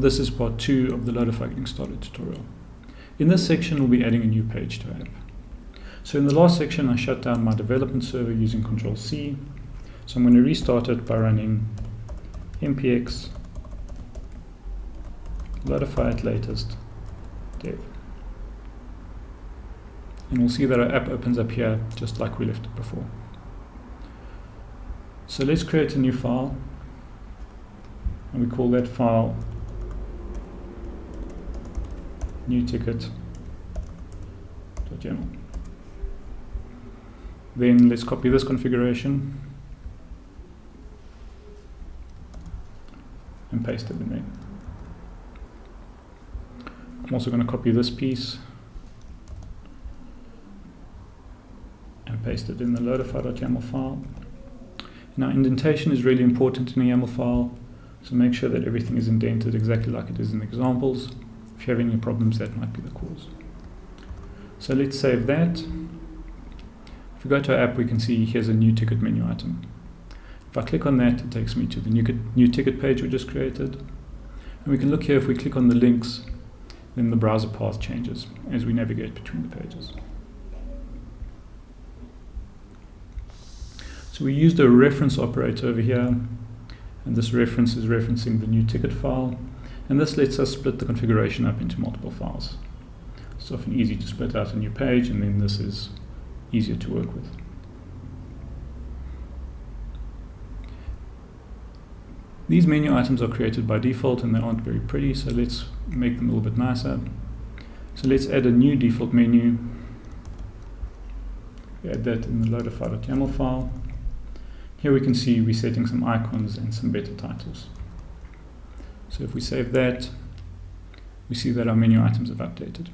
This is part 2 of the Lowdefy Getting Started tutorial. In this section, we'll be adding a new page to our app. So in the last section, I shut down my development server using Control-C. So I'm going to restart it by running npx Lowdefy at latest dev. And we'll see that our app opens up here just like we left it before. So let's create a new file, and we call that file new ticket.yml. Then let's copy this configuration and paste it in there. I'm also going to copy this piece and paste it in the Lowdefy.yml file. Now, indentation is really important in a YAML file, so make sure that everything is indented exactly like it is in the examples. If you have any problems, that might be the cause. So let's save that. If we go to our app, we can see here's a new ticket menu item. If I click on that, it takes me to the new ticket page we just created. And we can look here, if we click on the links, then the browser path changes as we navigate between the pages. So we used a reference operator over here, and this reference is referencing the new ticket file. And this lets us split the configuration up into multiple files. It's often easy to split out a new page, and then this is easier to work with. These menu items are created by default and they aren't very pretty, so let's make them a little bit nicer. So let's add a new default menu. We add that in the Lowdefy.yml file. Here we can see we're setting some icons and some better titles. So if we save that, we see that our menu items have updated.